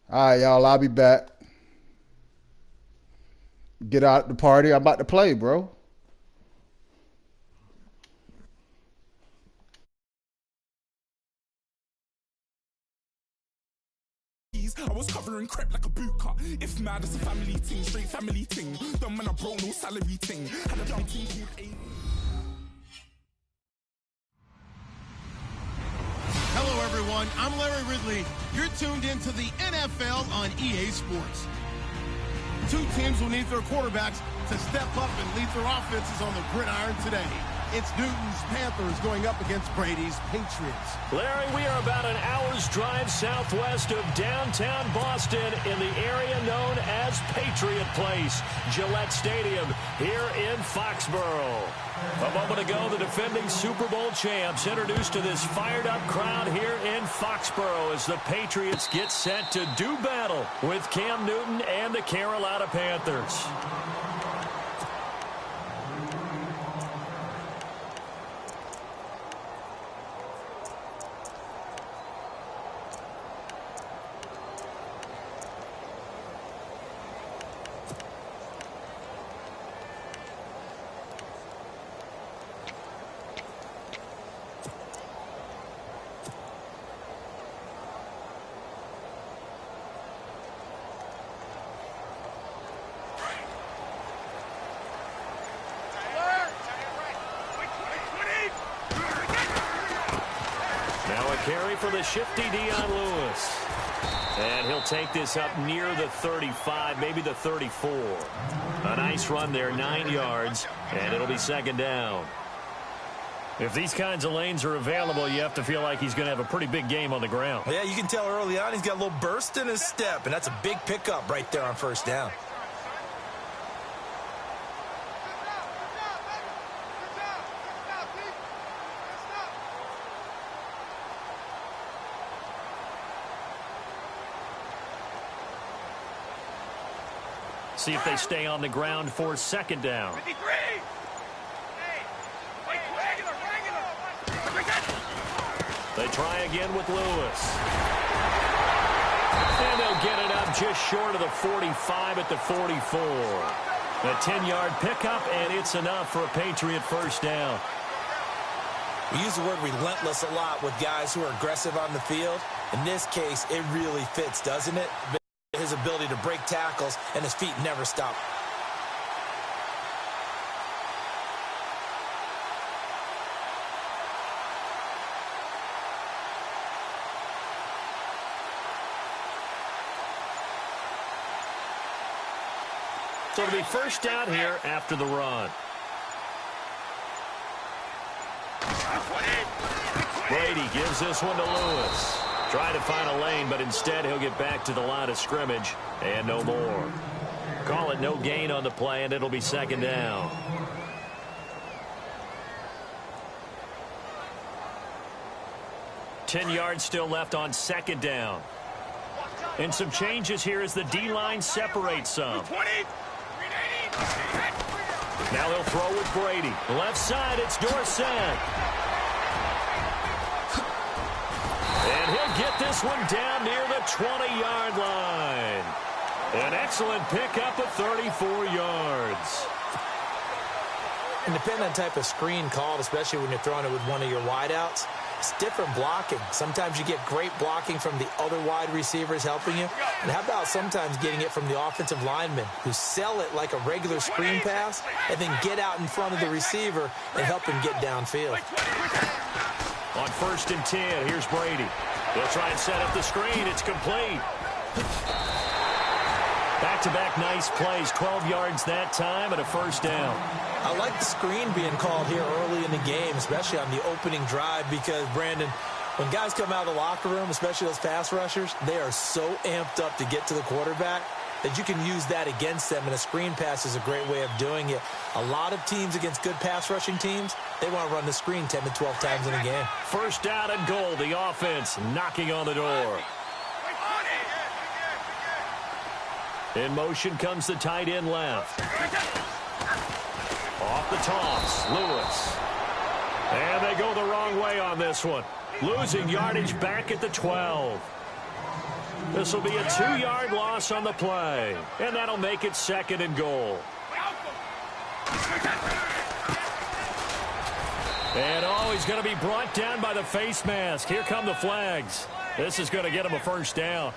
All right, y'all. I'll be back. Get out the party. I'm about to play, bro. I was covering crap like a boot cut. If mad, it's a family ting, straight family ting. Dumb man, I bro, no salary ting. Had a young team called A. Hello, everyone. I'm Larry Ridley. You're tuned into the NFL on EA Sports. Two teams will need their quarterbacks to step up and lead their offenses on the gridiron today. It's Newton's Panthers going up against Brady's Patriots. Larry, we are about an hour's drive southwest of downtown Boston in the area known as Patriot Place, Gillette Stadium here in Foxborough. A moment ago, the defending Super Bowl champs introduced to this fired-up crowd here in Foxborough as the Patriots get set to do battle with Cam Newton and the Carolina Panthers. Carry for the shifty Dion Lewis. And he'll take this up near the 35, maybe the 34. A nice run there, 9 yards, and it'll be second down. If these kinds of lanes are available, you have to feel like he's going to have a pretty big game on the ground. Yeah, you can tell early on he's got a little burst in his step, and that's a big pickup right there on first down. See if they stay on the ground for second down. They try again with Lewis. And they'll get it up just short of the 45 at the 44. A 10-yard pickup, and it's enough for a Patriot first down. We use the word relentless a lot with guys who are aggressive on the field. In this case, it really fits, doesn't it? His ability to break tackles, and his feet never stop. So it'll be first down here after the run. Brady gives this one to Lewis. Trying to find a lane, but instead he'll get back to the line of scrimmage and no more. Call it no gain on the play, and it'll be second down. Ten yards still left on second down. And some changes here as the D-line separates some. Now they'll throw with Brady. Left side, it's Dorsett. And he'll get this one down near the 20-yard line. An excellent pickup of 34 yards. And depending on the type of screen called, especially when you're throwing it with one of your wideouts, it's different blocking. Sometimes you get great blocking from the other wide receivers helping you. And how about sometimes getting it from the offensive linemen who sell it like a regular screen pass and then get out in front of the receiver and help him get downfield. On 1st and 10, here's Brady. They'll try and set up the screen. It's complete. Back-to-back nice plays, 12 yards that time and a first down. I like the screen being called here early in the game, especially on the opening drive, because, Brandon, when guys come out of the locker room, especially those pass rushers, they are so amped up to get to the quarterback that you can use that against them, and a screen pass is a great way of doing it. A lot of teams against good pass rushing teams, they want to run the screen 10 to 12 times in a game. First down and goal, the offense knocking on the door. In motion comes the tight end left. Off the toss, Lewis. And they go the wrong way on this one. Losing yardage back at the 12. This will be a 2-yard loss on the play. And that'll make it 2nd and goal. And he's going to be brought down by the face mask. Here come the flags. This is going to get him a first down.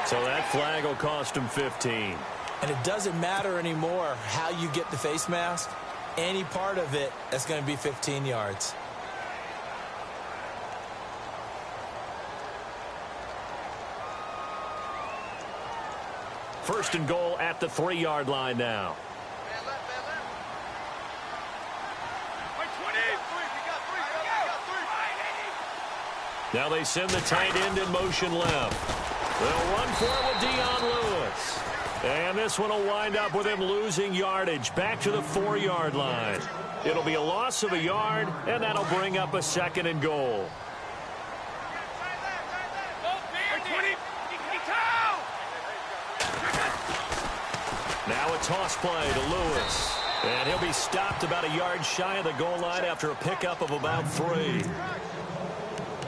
So that flag will cost him 15. And it doesn't matter anymore how you get the face mask. Any part of it, that's going to be 15 yards. First and goal at the 3-yard line now. Now they send the tight end in motion left. They'll run for it with Dion Lewis. And this one will wind up with him losing yardage back to the 4-yard line. It'll be a loss of a yard, and that'll bring up a 2nd and goal. Now a toss play to Lewis. And he'll be stopped about a yard shy of the goal line after a pickup of about 3.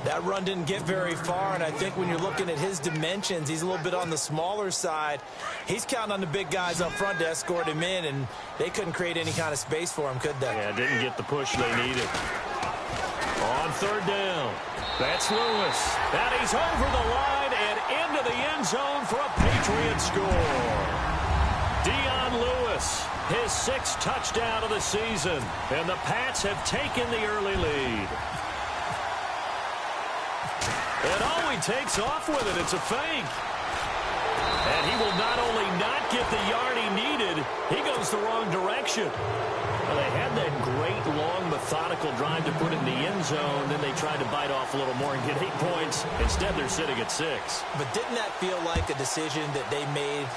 That run didn't get very far, and I think when you're looking at his dimensions, he's a little bit on the smaller side. He's counting on the big guys up front to escort him in, and they couldn't create any kind of space for him, could they? Yeah, didn't get the push they needed. On 3rd down, that's Lewis. And he's over the line and into the end zone for a Patriot score. Dion Lewis, his 6th touchdown of the season, and the Pats have taken the early lead. And he takes off with it. It's a fake. And he will not only not get the yard he needed, he goes the wrong direction. Well, they had that great, long, methodical drive to put in the end zone. Then they tried to bite off a little more and get 8 points. Instead, they're sitting at 6. But didn't that feel like a decision that they made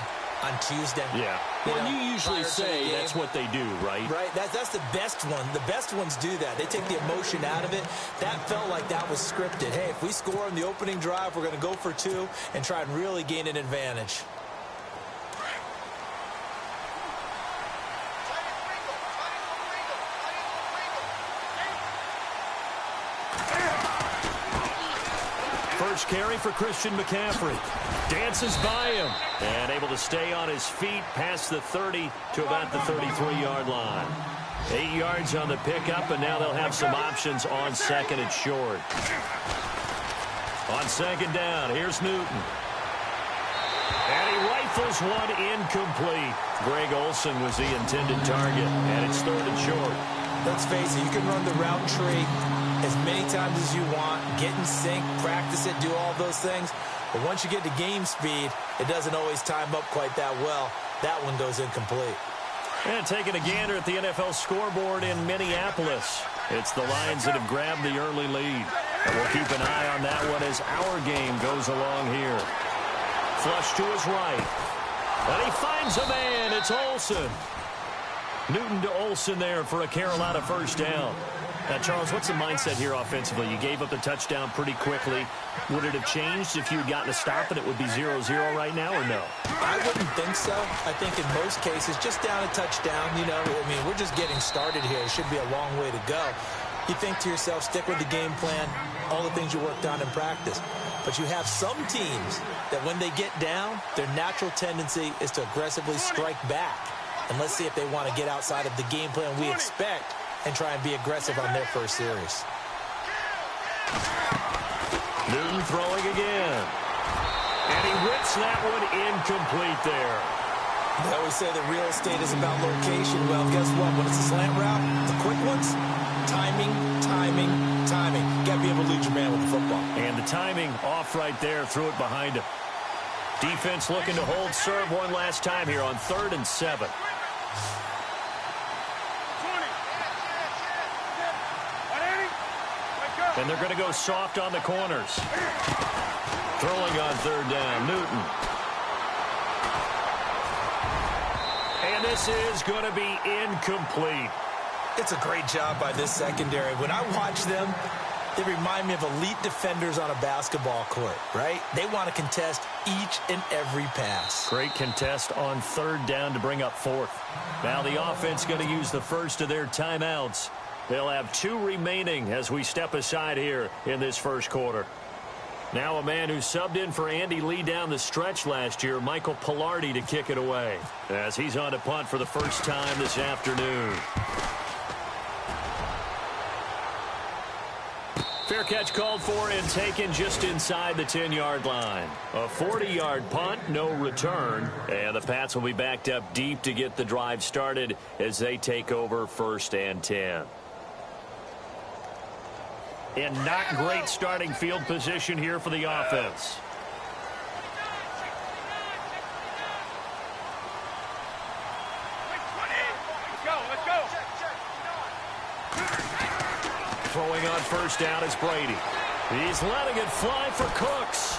on Tuesday? Yeah. Well, you usually say that's what they do, right? Right. That's the best one. The best ones do that. They take the emotion out of it. That felt like that was scripted. Hey, if we score on the opening drive, we're going to go for 2 and try and really gain an advantage. First carry for Christian McCaffrey. Dances by him. And able to stay on his feet past the 30 to about the 33-yard line. 8 yards on the pickup, and now they'll have some options on 2nd and short. On 2nd down, here's Newton. And he rifles one incomplete. Greg Olsen was the intended target, and it's 3rd and short. Let's face it, you can run the route tree as many times as you want, get in sync, practice it, do all those things. But once you get to game speed, it doesn't always time up quite that well. That one goes incomplete. And taking a gander at the NFL scoreboard in Minneapolis. It's the Lions that have grabbed the early lead. And we'll keep an eye on that one as our game goes along here. Flush to his right. And he finds a man. It's Olsen. Newton to Olsen there for a Carolina first down. Now, Charles, what's the mindset here offensively? You gave up the touchdown pretty quickly. Would it have changed if you had gotten a stop and it would be 0-0 right now, or no? I wouldn't think so. I think in most cases, just down a touchdown, you know, I mean, we're just getting started here. It should be a long way to go. You think to yourself, stick with the game plan, all the things you worked on in practice. But you have some teams that when they get down, their natural tendency is to aggressively strike back. And let's see if they want to get outside of the game plan we expect and try and be aggressive on their first series. Newton throwing again. And he whips that one incomplete there. They always say that real estate is about location. Well, guess what? When it's a slant route, the quick ones, timing, timing, timing. You got to be able to lead your man with the football. And the timing off right there, threw it behind him. Defense looking to hold serve one last time here on 3rd and 7. And they're going to go soft on the corners. Throwing on 3rd down, Newton. And this is going to be incomplete. It's a great job by this secondary. When I watch them, they remind me of elite defenders on a basketball court, right? They want to contest each and every pass. Great contest on 3rd down to bring up 4th. Now the offense going to use the first of their timeouts They'll have 2 remaining as we step aside here in this first quarter. Now a man who subbed in for Andy Lee down the stretch last year, Michael Pilardi, to kick it away as he's on to punt for the first time this afternoon. Fair catch called for and taken just inside the 10-yard line. A 40-yard punt, no return. And the Pats will be backed up deep to get the drive started as they take over 1st and 10. And not great starting field position here for the offense. Throwing on first down is Brady. He's letting it fly for Cooks.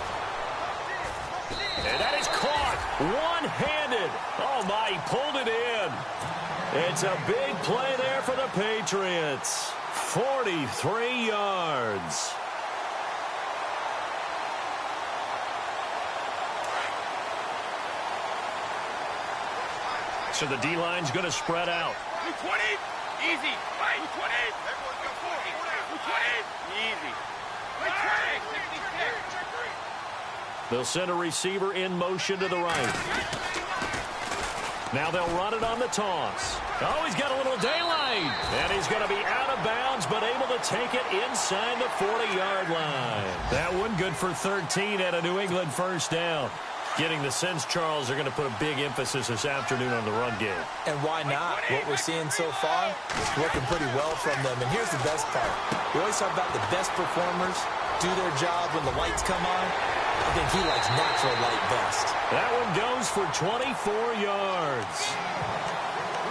And that is caught one-handed. Oh, my, he pulled it in. It's a big play there for the Patriots. 43 yards. So the D-line's going to spread out. 20, easy. 20, everyone go 40. 20, easy. 66. They'll send a receiver in motion to the right. Now they'll run it on the toss. Oh, he's got a little daylight. And he's going to be out of bounds, but able to take it inside the 40-yard line. That one good for 13 at a New England first down. Getting the sense, Charles, are going to put a big emphasis this afternoon on the run game. And why not? What we're seeing so far is working pretty well from them. And here's the best part. We always talk about the best performers do their job when the lights come on. I think he likes natural light best. That one goes for 24 yards.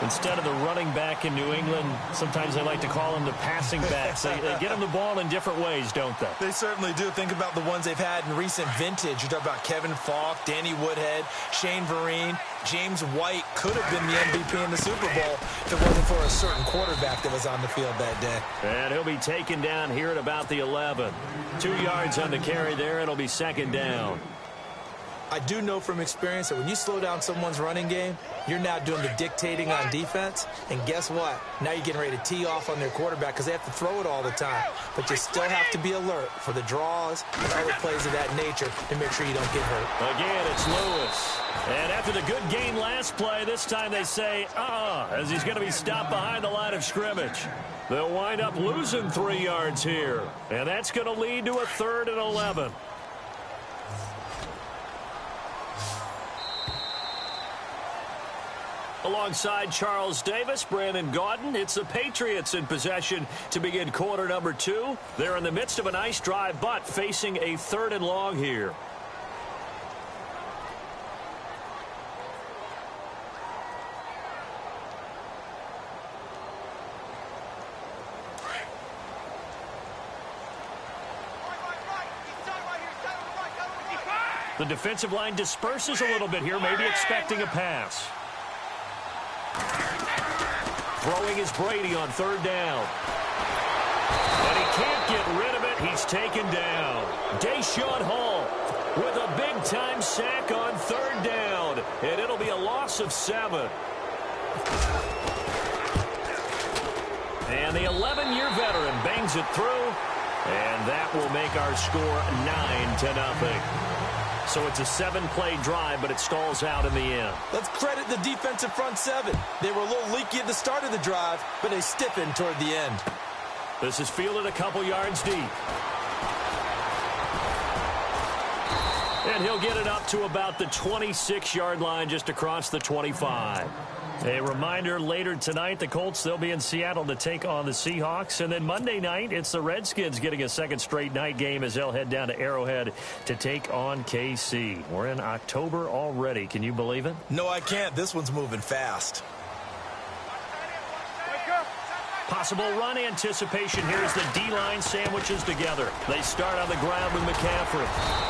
Instead of the running back in New England, sometimes they like to call them the passing backs. They get them the ball in different ways, don't they? They certainly do. Think about the ones they've had in recent vintage. You talk about Kevin Falk, Danny Woodhead, Shane Vereen, James White could have been the MVP in the Super Bowl if it wasn't for a certain quarterback that was on the field that day. And he'll be taken down here at about the 11. 2 yards on the carry there. It'll be 2nd down. I do know from experience that when you slow down someone's running game, you're now doing the dictating on defense. And guess what? Now you're getting ready to tee off on their quarterback because they have to throw it all the time. But you still have to be alert for the draws and other plays of that nature to make sure you don't get hurt. Again, it's Lewis. And after the good gain last play, this time they say, as he's going to be stopped behind the line of scrimmage. They'll wind up losing 3 yards here. And that's going to lead to a 3rd and 11. Alongside Charles Davis, Brandon Gaudin, it's the Patriots in possession to begin quarter number 2. They're in the midst of a nice drive, but facing a 3rd and long here. The defensive line disperses a little bit here, maybe expecting a pass. Throwing is Brady on 3rd down. And he can't get rid of it. He's taken down. Deshaun Hall with a big-time sack on 3rd down. And it'll be a loss of 7. And the 11-year veteran bangs it through. And that will make our score 9-0. So it's a 7-play drive, but it stalls out in the end. Let's credit the defensive front 7. They were a little leaky at the start of the drive, but they stiffened toward the end. This is fielded a couple yards deep. And he'll get it up to about the 26-yard line, just across the 25. A reminder, later tonight, the Colts, they'll be in Seattle to take on the Seahawks. And then Monday night, it's the Redskins getting a 2nd straight night game as they'll head down to Arrowhead to take on KC. We're in October already. Can you believe it? No, I can't. This one's moving fast. Possible run anticipation here as the D-line sandwiches together. They start on the ground with McCaffrey.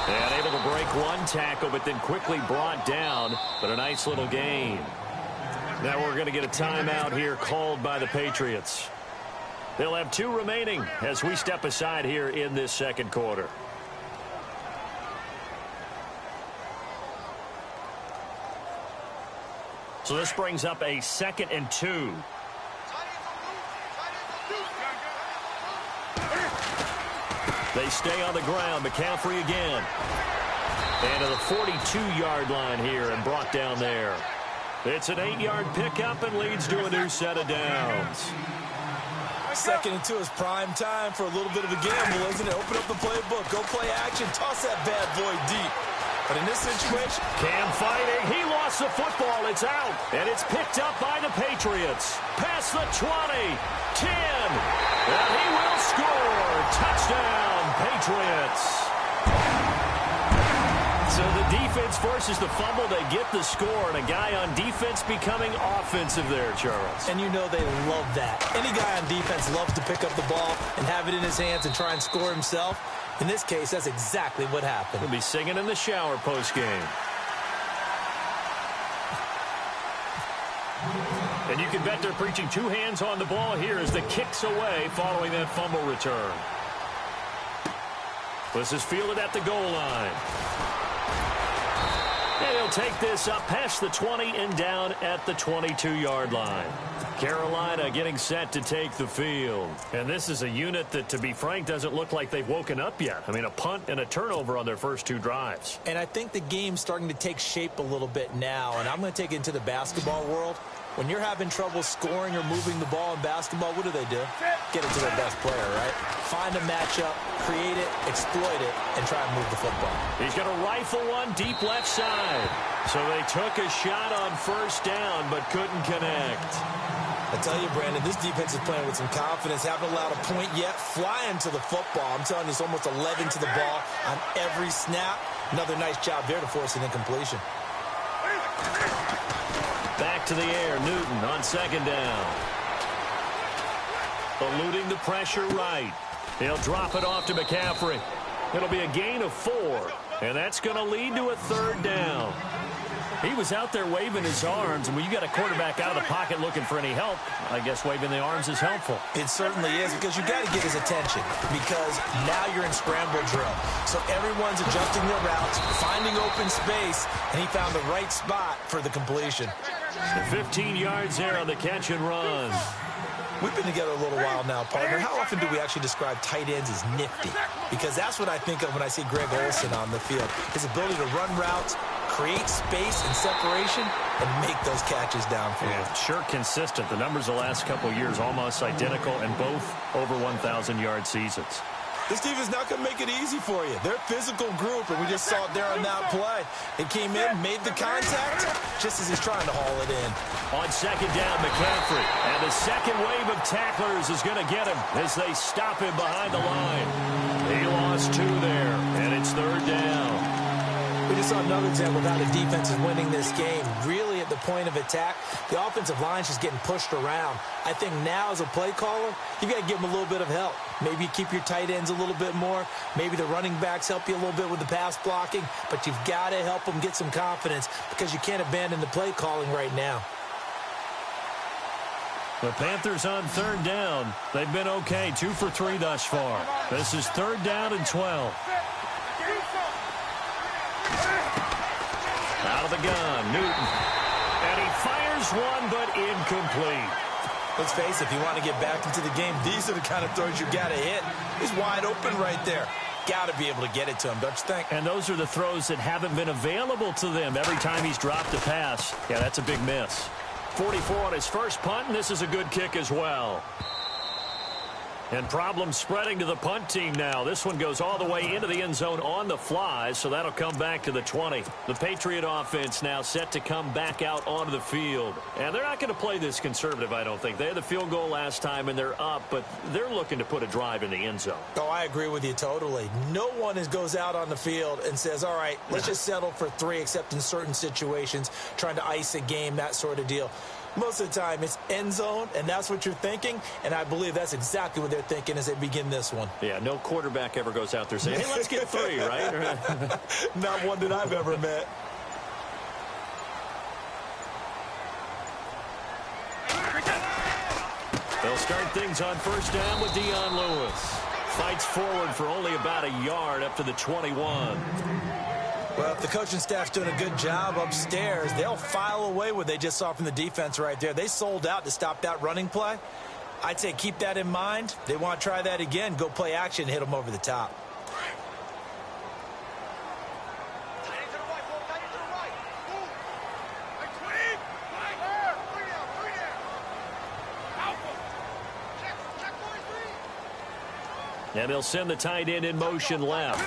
And able to break one tackle, but then quickly brought down. But a nice little gain. Now we're going to get a timeout here called by the Patriots. They'll have 2 remaining as we step aside here in this 2nd quarter. So this brings up a 2nd and 2. They stay on the ground. McCaffrey again. And to the 42-yard line here and brought down there. It's an 8-yard pickup and leads to a new set of downs. 2nd and 2 is prime time for a little bit of a gamble, isn't it? Open up the playbook. Go play action. Toss that bad boy deep. But in this situation, Cam fighting. He lost the football. It's out. And it's picked up by the Patriots. Past the 20. 10. And he will score. Touchdown, Patriots. So the defense forces the fumble. They get the score. And a guy on defense becoming offensive there, Charles. and you know they love that. Any guy on defense loves to pick up the ball and have it in his hands and try and score himself. In this case, that's exactly what happened. He'll be singing in the shower post-game. And you can bet they're preaching two hands on the ball here as the kick's away following that fumble return. This is fielded at the goal line. And he'll take this up past the 20 and down at the 22-yard line. Carolina getting set to take the field. And this is a unit that, to be frank, doesn't look like they've woken up yet. I mean, a punt and a turnover on their first two drives. And I think the game's starting to take shape a little bit now. And I'm going to take it into the basketball world. When you're having trouble scoring or moving the ball in basketball, what do? Get it to their best player, right? Find a matchup, create it, exploit it, and try and move the football. He's going to rifle one deep left side. So they took a shot on first down, but couldn't connect. I tell you, Brandon, this defense is playing with some confidence. Haven't allowed a point yet. Flying to the football. I'm telling you, it's almost 11 to the ball on every snap. Another nice job there to force an incompletion. Back to the air, Newton on second down. Eluding the pressure right. He'll drop it off to McCaffrey. It'll be a gain of 4, and that's going to lead to a third down. He was out there waving his arms, and when you got a quarterback out of the pocket looking for any help, I guess waving the arms is helpful. It certainly is, because you got to get his attention, because now you're in scramble drill. So everyone's adjusting their routes, finding open space, and he found the right spot for the completion. 15 yards there on the catch and run. We've been together a little while now, partner. How often do we actually describe tight ends as nifty? Because that's what I think of when I see Greg Olsen on the field. His ability to run routes, create space and separation, and make those catches downfield. Yeah, sure consistent. The numbers the last couple of years almost identical, and both over 1,000-yard seasons. This defense not going to make it easy for you. They're a physical group, and we just saw it there on that play. It came in, made the contact, just as he's trying to haul it in. On second down, McCaffrey. And the second wave of tacklers is going to get him as they stop him behind the line. He lost 2 there, and it's third down. We just saw another example of how the defense is winning this game. Really at the point of attack, the offensive line's just getting pushed around. I think now as a play caller, you got to give them a little bit of help. Maybe you keep your tight ends a little bit more. Maybe the running backs help you a little bit with the pass blocking. But you've got to help them get some confidence, because you can't abandon the play calling right now. The Panthers on third down. They've been okay, 2 for 3 thus far. This is third down and 12. Out of the gun, Newton. And he fires one, but incomplete. Let's face it, if you want to get back into the game, these are the kind of throws you got to hit. He's wide open right there. Got to be able to get it to him, don't you think? And those are the throws that haven't been available to them every time he's dropped a pass. Yeah, that's a big miss. 44 on his first punt, and this is a good kick as well. And problems spreading to the punt team now. This one goes all the way into the end zone on the fly, so that'll come back to the 20. The Patriot offense now set to come back out onto the field. And they're not going to play this conservative, I don't think. They had the field goal last time, and they're up, but they're looking to put a drive in the end zone. Oh, I agree with you totally. No one goes out on the field and says, all right, let's just settle for 3, except in certain situations, trying to ice a game, that sort of deal. Most of the time, it's end zone, and that's what you're thinking, and I believe that's exactly what they're thinking as they begin this one. Yeah, no quarterback ever goes out there saying, hey, let's get 3, right? Not one that I've ever met. They'll start things on first down with Dion Lewis. Fights forward for only about a yard up to the 21. Well, if the coaching staff's doing a good job upstairs, they'll file away what they just saw from the defense right there. They sold out to stop that running play. I'd say keep that in mind. They want to try that again. Go play action, hit them over the top. And they'll send the tight end in motion left.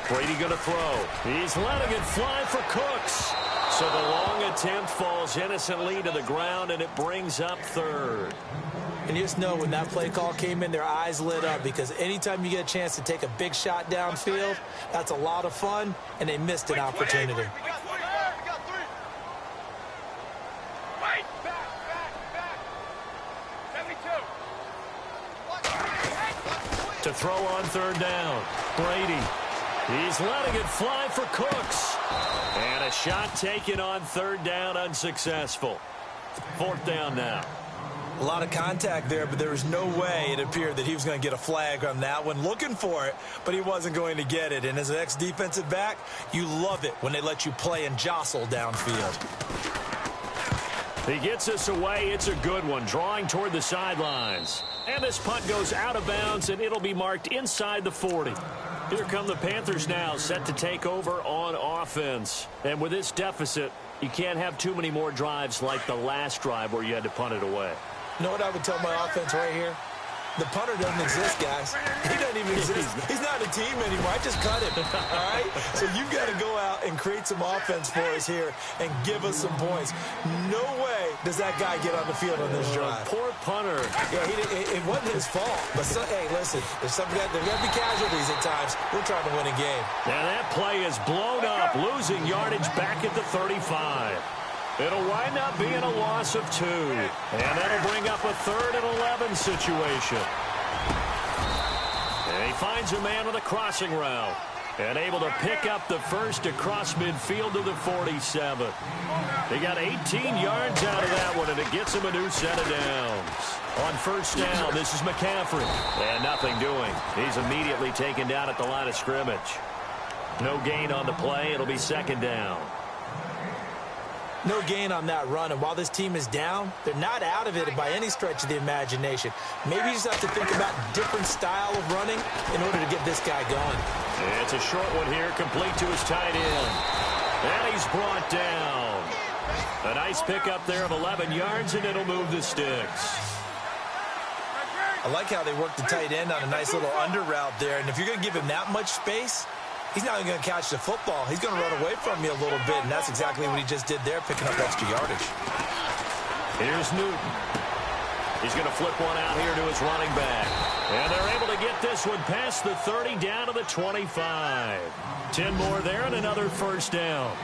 Brady going to throw. He's letting it fly for Cooks. So the long attempt falls innocently to the ground, and it brings up third. And you just know when that play call came in, their eyes lit up, because anytime you get a chance to take a big shot downfield, that's a lot of fun, and they missed an opportunity. To throw on third down. Brady. He's letting it fly for Cooks. And a shot taken on third down, unsuccessful. Fourth down now. A lot of contact there, but there was no way it appeared that he was going to get a flag on that one. Looking for it, but he wasn't going to get it. And as an ex-defensive back, you love it when they let you play and jostle downfield. He gets us away. It's a good one, drawing toward the sidelines. And this punt goes out of bounds, and it'll be marked inside the 40. Here come the Panthers now, set to take over on offense. And with this deficit, you can't have too many more drives like the last drive where you had to punt it away. You know what I would tell my offense right here? The punter doesn't exist, guys. He doesn't even exist. He's not a team anymore. I just cut him, all right? So you've got to go out and create some offense for us here and give us some points. No way does that guy get on the field on this drive. Poor punter. Yeah, it wasn't his fault. But, hey, listen, there's going to be casualties at times. We're trying to win a game. Now that play is blown up, losing yardage back at the 35. It'll wind up being a loss of 2. And that'll bring up a 3rd and 11 situation. And he finds a man with a crossing route. And able to pick up the first across midfield to the 47. They got 18 yards out of that one, and it gets him a new set of downs. On first down, this is McCaffrey. And nothing doing. He's immediately taken down at the line of scrimmage. No gain on the play. It'll be second down. No gain on that run, and while this team is down, they're not out of it by any stretch of the imagination. Maybe you just have to think about different style of running in order to get this guy going. It's a short one here, complete to his tight end. And he's brought down. A nice pickup there of 11 yards, and it'll move the sticks. I like how they work the tight end on a nice little under route there, and if you're going to give him that much space, he's not even going to catch the football. He's going to run away from you a little bit, and that's exactly what he just did there, picking up extra yardage. Here's Newton. He's going to flip one out here to his running back. And they're able to get this one past the 30 down to the 25. 10 more there and another first down.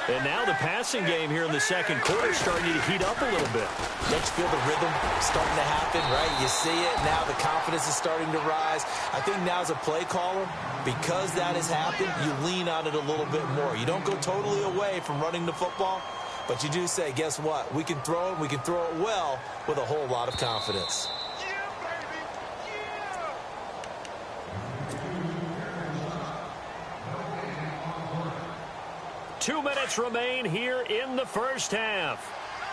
And now the passing game here in the second quarter starting to heat up a little bit. Don't you feel the rhythm starting to happen, right? You see it now. The confidence is starting to rise. I think now as a play caller, because that has happened, you lean on it a little bit more. You don't go totally away from running the football, but you do say, guess what? We can throw it. We can throw it well with a whole lot of confidence. 2 minutes remain here in the first half.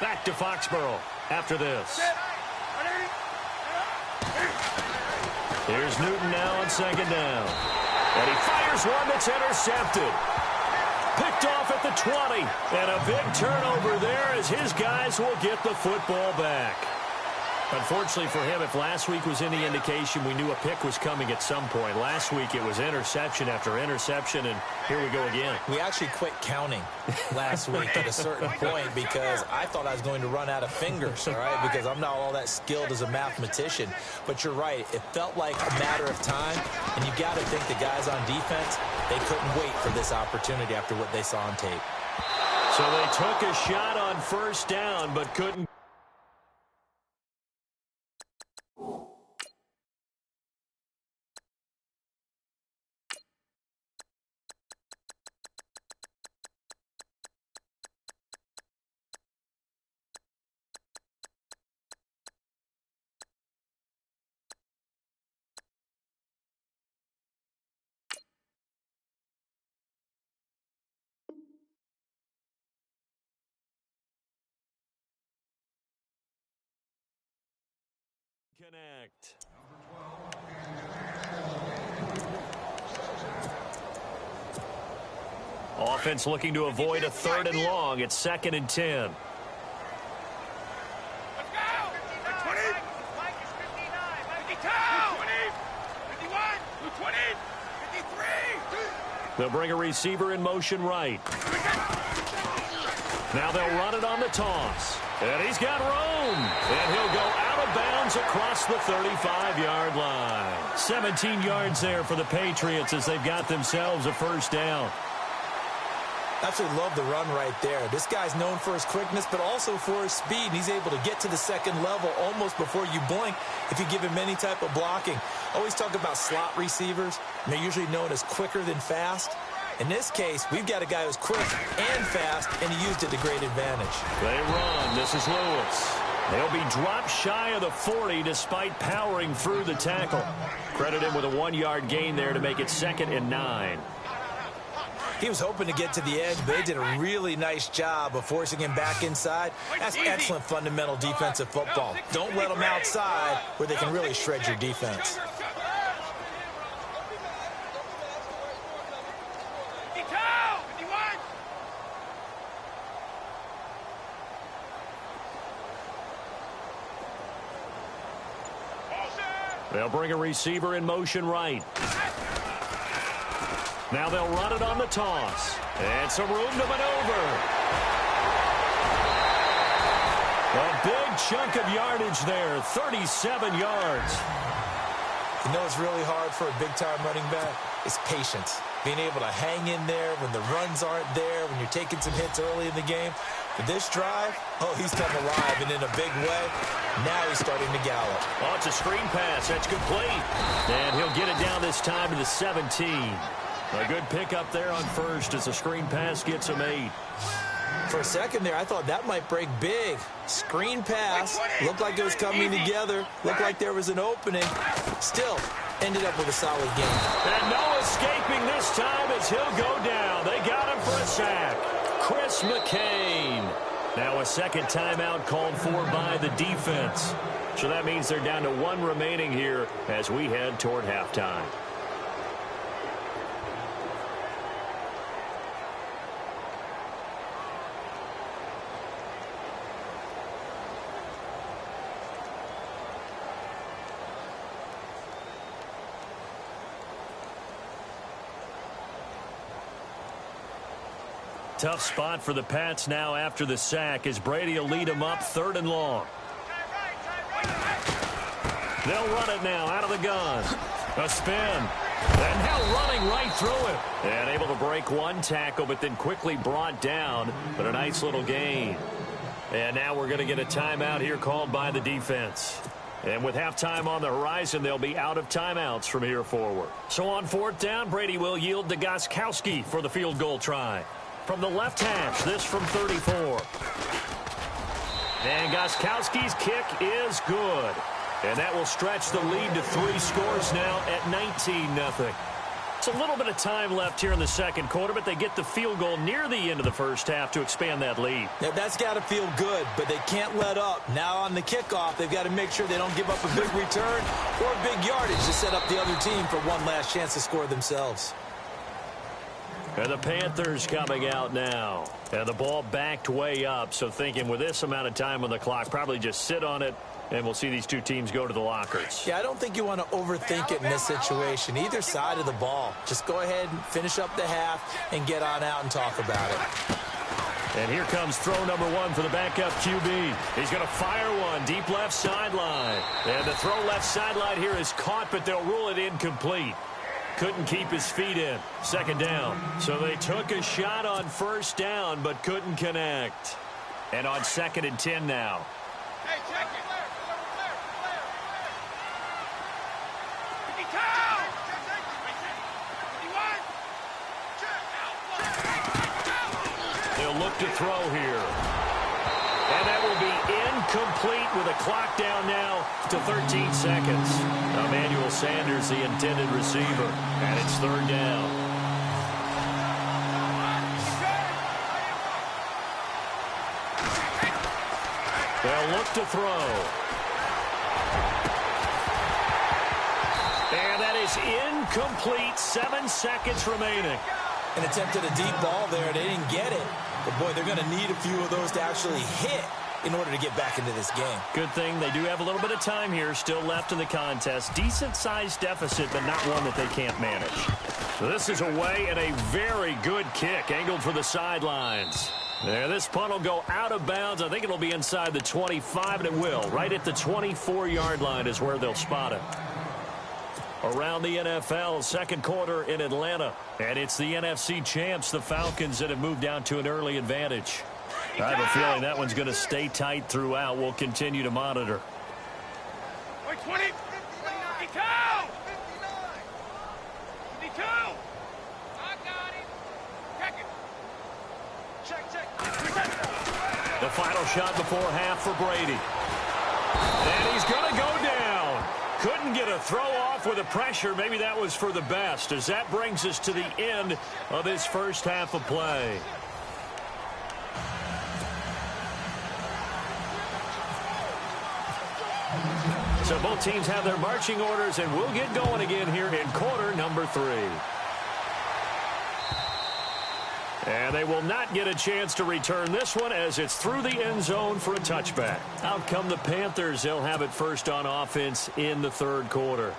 Back to Foxborough after this. Here's Newton now on second down. And he fires one that's intercepted. Picked off at the 20. And a big turnover there as his guys will get the football back. Unfortunately for him, if last week was any indication, we knew a pick was coming at some point. Last week it was interception after interception, and here we go again. We actually quit counting last week at a certain point because I thought I was going to run out of fingers, all right, because I'm not all that skilled as a mathematician. But you're right. It felt like a matter of time, and you got to think the guys on defense, they couldn't wait for this opportunity after what they saw on tape. So they took a shot on first down but couldn't. connect. Offense looking to avoid a 3rd and long. It's 2nd and 10. Let's go! 20! Mike is 59. 52! 50, 51! 20! 53! They'll bring a receiver in motion right. Now they'll run it on the toss. And he's got room. And he'll go out of bounds across the 35-yard line. 17 yards there for the Patriots as they've got themselves a 1st down. Absolutely love the run right there. This guy's known for his quickness, but also for his speed. He's able to get to the 2nd level almost before you blink if you give him any type of blocking. Always talk about slot receivers, and they're usually known as quicker than fast. In this case, we've got a guy who's quick and fast, and he used it to great advantage. They run. This is Lewis. They'll be dropped shy of the 40 despite powering through the tackle. Credit him with a 1-yard gain there to make it 2nd and 9. He was hoping to get to the edge, but they did a really nice job of forcing him back inside. That's excellent fundamental defensive football. Don't let them outside where they can really shred your defense. They'll bring a receiver in motion right. Now they'll run it on the toss. And some room to maneuver. A big chunk of yardage there, 37 yards. You know it's really hard for a big-time running back? It's patience. Being able to hang in there when the runs aren't there, when you're taking some hits early in the game. For this drive, he's come alive, and in a big way, now he's starting to gallop. Oh, it's a screen pass. That's complete. And he'll get it down this time to the 17. A good pickup there on 1st as the screen pass gets him 8. For a second there, I thought that might break big. Screen pass, looked like it was coming together, looked like there was an opening. Still, ended up with a solid game. And no escaping this time as he'll go down. They got him for a sack. Chris McCain. Now a 2nd timeout called for by the defense. So that means they're down to 1 remaining here as we head toward halftime. Tough spot for the Pats now after the sack as Brady will lead them up 3rd and long. They'll run it now out of the gun. A spin. And now running right through it. And able to break 1 tackle, but then quickly brought down. But a nice little gain. And now we're going to get a timeout here called by the defense. And with halftime on the horizon, they'll be out of timeouts from here forward. So on 4th down, Brady will yield to Gostkowski for the field goal try. From the left hash, this from 34. And Gostkowski's kick is good. And that will stretch the lead to 3 scores now at 19-0. It's a little bit of time left here in the 2nd quarter, but they get the field goal near the end of the 1st half to expand that lead. Now, that's got to feel good, but they can't let up. Now on the kickoff, they've got to make sure they don't give up a big return or big yardage to set up the other team for one last chance to score themselves. And the Panthers coming out now. And the ball backed way up, so thinking with this amount of time on the clock, probably just sit on it, and we'll see these 2 teams go to the lockers. Yeah, I don't think you want to overthink it in this situation. Either side of the ball. Just go ahead and finish up the half and get on out and talk about it. And here comes throw number 1 for the backup QB. He's going to fire one deep left sideline. And the throw left sideline here is caught, but they'll rule it incomplete. Couldn't keep his feet in. 2nd down. So they took a shot on 1st down, but couldn't connect. And on 2nd and 10 now. Hey, check it. They'll look to throw here. And that will be incomplete with a clock down now to 13 seconds. Emmanuel Sanders, the intended receiver. And it's 3rd down. They'll look to throw. Incomplete. 7 seconds remaining. And attempted a deep ball there. They didn't get it. But, boy, they're going to need a few of those to actually hit in order to get back into this game. Good thing they do have a little bit of time here still left in the contest. Decent-sized deficit, but not one that they can't manage. So this is away and a very good kick angled for the sidelines. There, this punt will go out of bounds. I think it'll be inside the 25, and it will. Right at the 24-yard line is where they'll spot it. Around the NFL, second quarter in Atlanta. And it's the NFC champs, the Falcons, that have moved down to an early advantage. I have a feeling that one's going to stay tight throughout. We'll continue to monitor. 20, 52, 52. I got him. Check. The final shot before half for Brady. And he's going to go down. Couldn't get a throw off with the pressure. Maybe that was for the best, as that brings us to the end of this first half of play. So both teams have their marching orders, and we'll get going again here in quarter number 3. And they will not get a chance to return this one as it's through the end zone for a touchback. Out come the Panthers. They'll have it first on offense in the third quarter.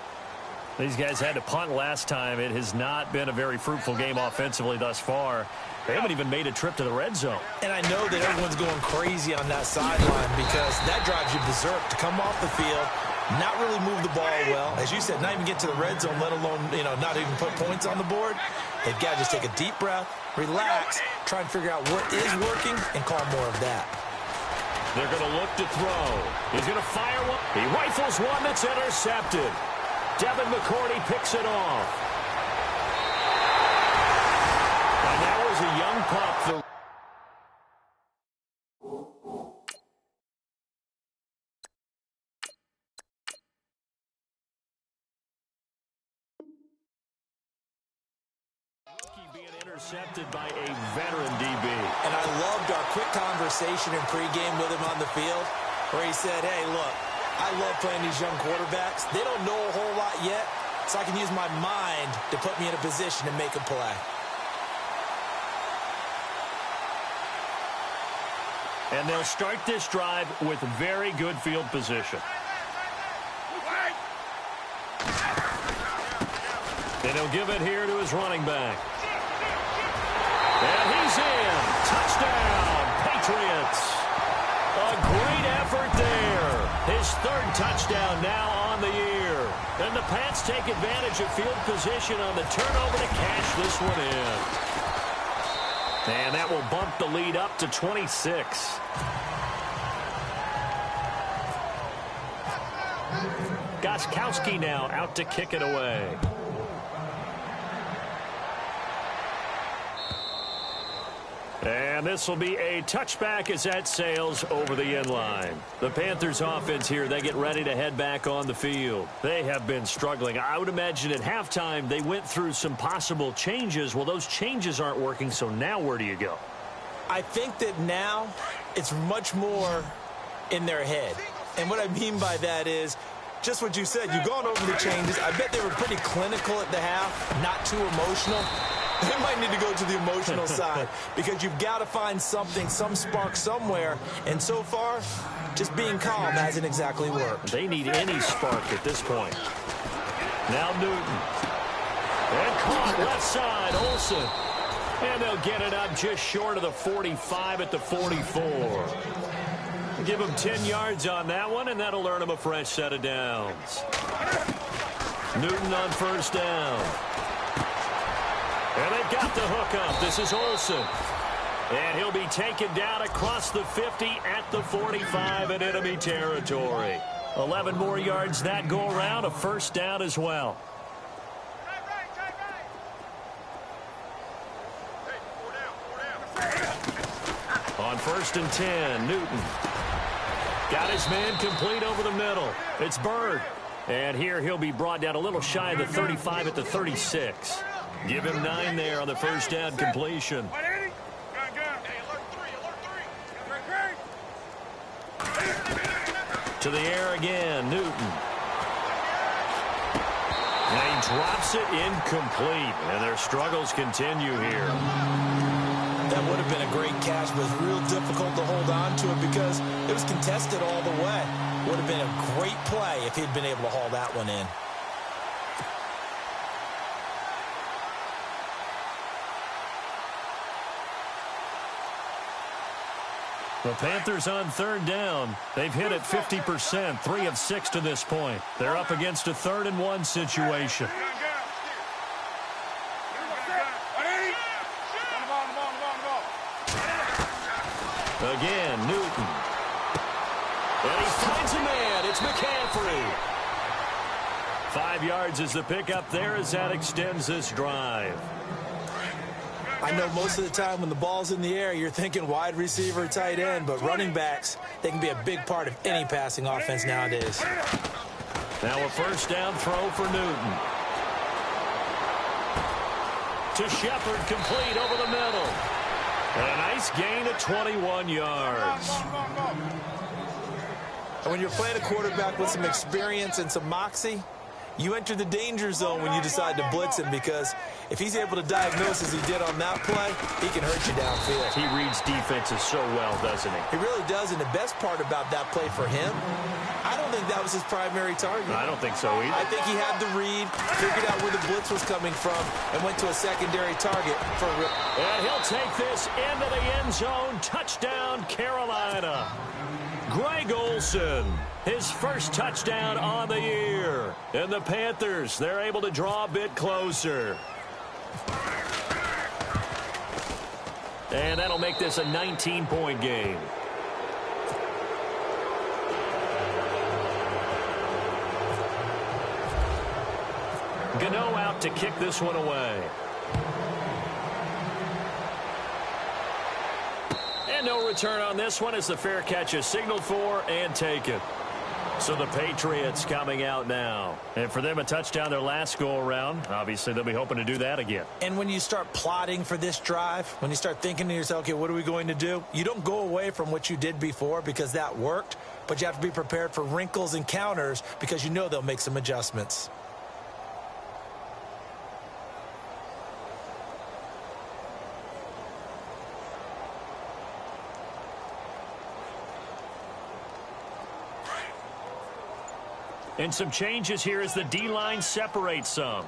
These guys had to punt last time. It has not been a very fruitful game offensively thus far. They haven't even made a trip to the red zone. And I know that everyone's going crazy on that sideline because that drives you berserk to come off the field, not really move the ball well. As you said, not even get to the red zone, let alone, not even put points on the board. They've got to just take a deep breath, relax, try and figure out what is working, and call more of that. They're going to look to throw. He's going to fire one. He rifles one that's intercepted. Devin McCourty picks it off. And that was a young pup. Being intercepted by a veteran DB. And I loved our quick conversation in pregame with him on the field where he said, hey, look, I love playing these young quarterbacks. They don't know a whole lot yet, so I can use my mind to put me in a position to make a play. And they'll start this drive with very good field position. Then he'll give it here to his running back. And he's in. Touchdown, Patriots. A great effort there. His third touchdown now on the year. And the Pats take advantage of field position on the turnover to cash this one in. And that will bump the lead up to 26. Gostkowski now out to kick it away. And this will be a touchback as that sails over the end line. The Panthers offense here, they get ready to head back on the field. They have been struggling. I would imagine at halftime they went through some possible changes. Well, those changes aren't working, so now where do you go? I think that now it's much more in their head. And what I mean by that is just what you said. You've gone over the changes. I bet they were pretty clinical at the half, not too emotional. They might need to go to the emotional side because you've got to find something, some spark somewhere. And so far, just being calm hasn't exactly worked. They need any spark at this point. Now Newton. And caught left side, Olsen. And they'll get it up just short of the 45 at the 44. Give them 10 yards on that one, and that'll earn them a fresh set of downs. Newton on first down. And they've got the hook up. This is Olsen. And he'll be taken down across the 50 at the 45 in enemy territory. 11 more yards that go around, a first down as well. On first and 10, Newton. Got his man complete over the middle. It's Bird. And here he'll be brought down a little shy of the 35 at the 36. Give him 9 there on the first down completion. To the air again, Newton. And he drops it incomplete, and their struggles continue here. That would have been a great catch, but it's real difficult to hold on to it because it was contested all the way. Would have been a great play if he'd been able to haul that one in. The Panthers on third down. They've hit it 50%, 3 of 6 to this point. They're up against a 3rd and 1 situation. Again, Newton. And he finds a man. It's McCaffrey. 5 yards is the pickup there as that extends this drive. I know most of the time when the ball's in the air, you're thinking wide receiver, tight end, but running backs, they can be a big part of any passing offense nowadays. Now a first down throw for Newton. To Shepard, complete over the middle. And a nice gain of 21 yards. And when you're playing a quarterback with some experience and some moxie, you enter the danger zone when you decide to blitz him, because if he's able to diagnose as he did on that play, he can hurt you downfield. He reads defenses so well, doesn't he? He really does, and the best part about that play for him, I don't think that was his primary target. I don't think so either. I think he had the read, figured out where the blitz was coming from, and went to a secondary target for a rip. And he'll take this into the end zone. Touchdown, Carolina. Greg Olsen, his first touchdown on the year. And the Panthers, they're able to draw a bit closer. And that'll make this a 19-point game. Gano out to kick this one away. And no return on this one as the fair catch is signaled for and taken. So the Patriots coming out now. And for them, a touchdown their last go-around. Obviously, they'll be hoping to do that again. And when you start plotting for this drive, when you start thinking to yourself, okay, what are we going to do? You don't go away from what you did before because that worked, but you have to be prepared for wrinkles and counters because you know they'll make some adjustments. And some changes here as the D-line separates some.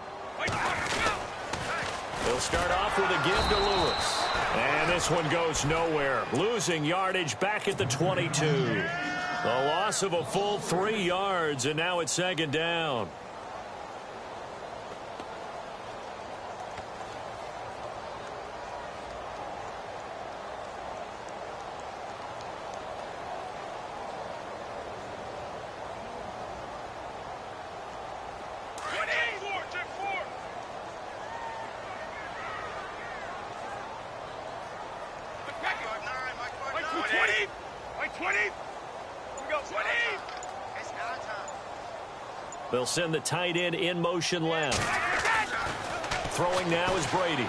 They'll start off with a give to Lewis. And this one goes nowhere. Losing yardage back at the 22. A loss of a full 3 yards, and now it's second down. They'll send the tight end in motion left. Throwing now is Brady.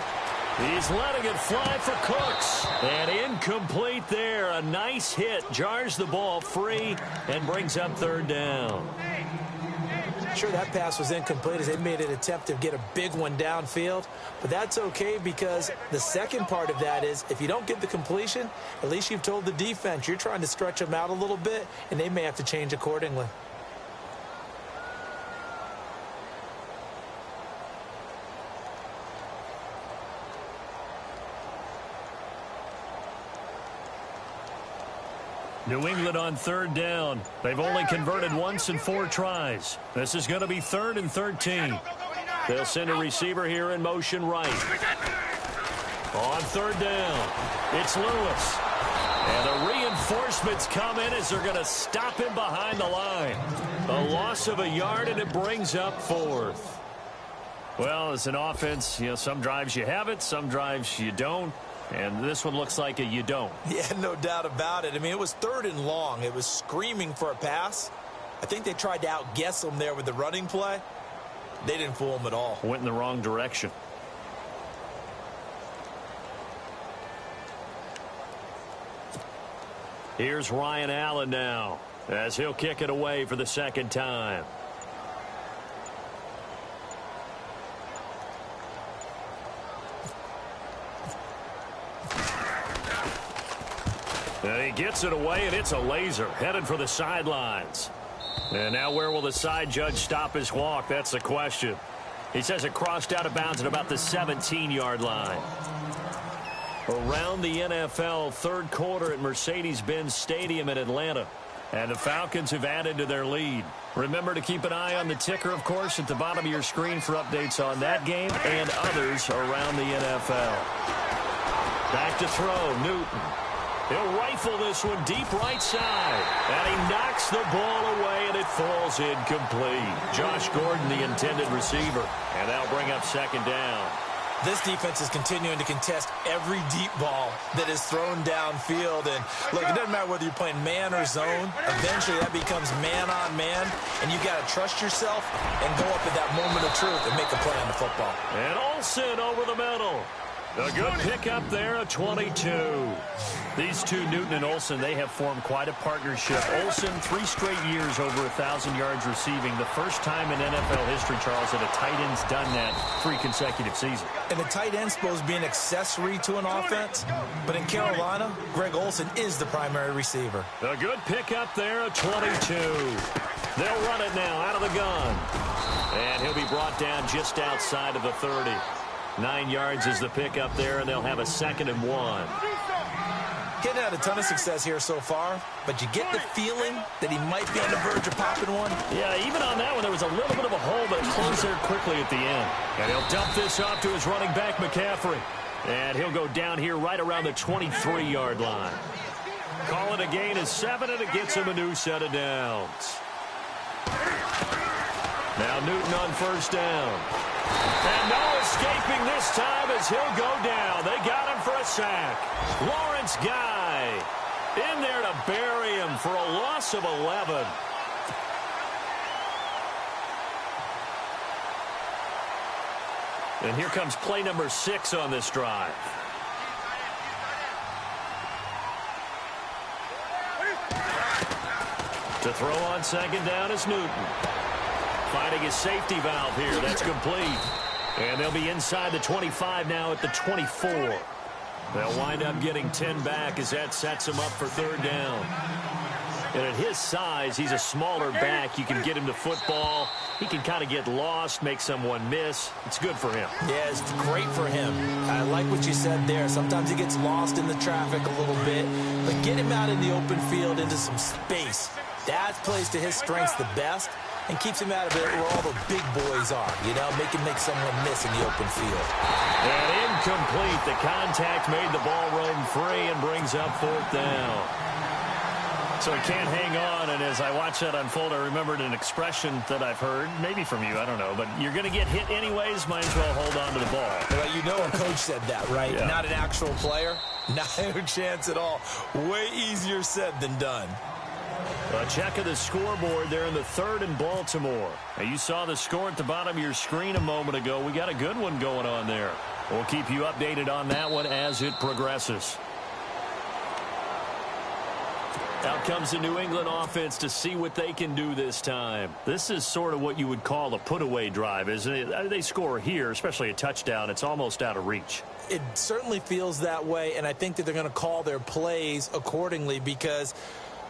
He's letting it fly for Cooks. And incomplete there. A nice hit. Jars the ball free and brings up third down. Sure, that pass was incomplete as they made an attempt to get a big one downfield. But that's okay because the second part of that is if you don't get the completion, at least you've told the defense you're trying to stretch them out a little bit, and they may have to change accordingly. New England on third down. They've only converted once in 4 tries. This is going to be 3rd and 13. They'll send a receiver here in motion right. On third down, it's Lewis. And the reinforcements come in as they're going to stop him behind the line. A loss of a yard, and it brings up 4th. Well, as an offense, some drives you have it, some drives you don't. And this one looks like a you don't. Yeah, no doubt about it. I mean, it was 3rd and long. It was screaming for a pass. I think they tried to outguess him there with the running play. They didn't fool him at all. Went in the wrong direction. Here's Ryan Allen now as he'll kick it away for the second time. And he gets it away, and it's a laser headed for the sidelines. And now where will the side judge stop his walk? That's the question. He says it crossed out of bounds at about the 17-yard line. Around the NFL, third quarter at Mercedes-Benz Stadium in Atlanta. And the Falcons have added to their lead. Remember to keep an eye on the ticker, of course, at the bottom of your screen for updates on that game and others around the NFL. Back to throw, Newton. He'll rifle this one deep right side. And he knocks the ball away, and it falls incomplete. Josh Gordon, the intended receiver. And that'll bring up second down. This defense is continuing to contest every deep ball that is thrown downfield. And, look, it doesn't matter whether you're playing man or zone. Eventually, that becomes man-on-man, and you got to trust yourself and go up at that moment of truth and make a play on the football. And Olsen over the middle. A good pickup there, a 22. These two, Newton and Olsen, they have formed quite a partnership. Olsen, 3 straight years over 1,000 yards receiving. The first time in NFL history, Charles, that a tight end's done that 3 consecutive seasons. And the tight end's supposed to be an accessory to an offense, but in Carolina, Greg Olsen is the primary receiver. A good pickup there, a 22. They'll run it now out of the gun. And he'll be brought down just outside of the 30. 9 yards is the pickup there, and they'll have a 2nd and 1. Getting had a ton of success here so far, but you get the feeling that he might be on the verge of popping one. Yeah, even on that one, there was a little bit of a hole, but it closed there quickly at the end. And he'll dump this off to his running back, McCaffrey. And he'll go down here right around the 23-yard line. Call it a gain of 7, and it gets him a new set of downs. Now Newton on first down. And no escaping this time as he'll go down. They got him for a sack. Lawrence Guy in there to bury him for a loss of 11. And here comes play number 6 on this drive. To throw on second down is Newton. Finding his safety valve here. That's complete. And they'll be inside the 25 now at the 24. They'll wind up getting 10 back as that sets him up for third down. And at his size, he's a smaller back. You can get him to football. He can kind of get lost, make someone miss. It's good for him. Yeah, it's great for him. I like what you said there. Sometimes he gets lost in the traffic a little bit. But get him out in the open field into some space. That plays to his strengths the best and keeps him out of it where all the big boys are. You know, make someone miss in the open field. And incomplete. The contact made the ball roam free and brings up fourth down. So he can't hang on, and as I watch that unfold, I remembered an expression that I've heard, maybe from you, I don't know, but you're going to get hit anyways, might as well hold on to the ball. Well, you know a coach said that, right? Yeah. Not an actual player. No chance at all. Way easier said than done. A check of the scoreboard there in the 3rd and Baltimore. Now, you saw the score at the bottom of your screen a moment ago. We got a good one going on there. We'll keep you updated on that one as it progresses. Out comes the New England offense to see what they can do this time. This is sort of what you would call a put-away drive, isn't it? They score here, especially a touchdown. It's almost out of reach. It certainly feels that way, and I think that they're going to call their plays accordingly because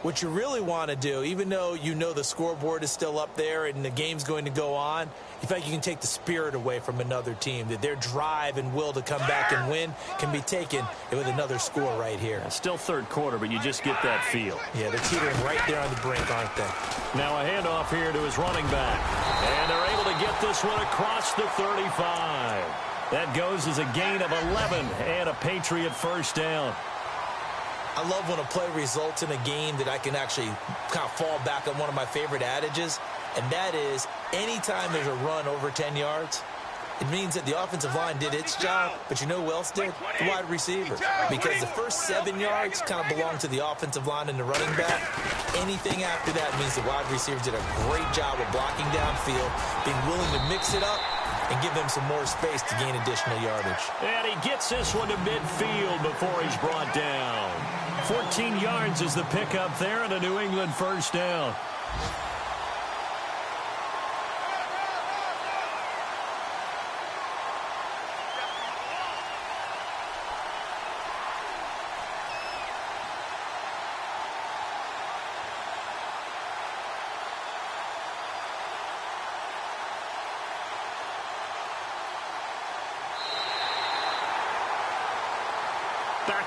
what you really want to do, even though you know the scoreboard is still up there and the game's going to go on, you think you can take the spirit away from another team, that their drive and will to come back and win can be taken with another score right here. It's still third quarter, but you just get that feel. Yeah, they're teetering right there on the brink, aren't they? Now a handoff here to his running back. And they're able to get this one across the 35. That goes as a gain of 11 and a Patriot first down. I love when a play results in a game that I can actually kind of fall back on one of my favorite adages, and that is anytime there's a run over 10 yards, it means that the offensive line did its job, but you know who else did? The wide receiver. Because the first 7 yards kind of belong to the offensive line and the running back. Anything after that means the wide receivers did a great job of blocking downfield, being willing to mix it up, and give them some more space to gain additional yardage. And he gets this one to midfield before he's brought down. 14 yards is the pickup there and a New England first down.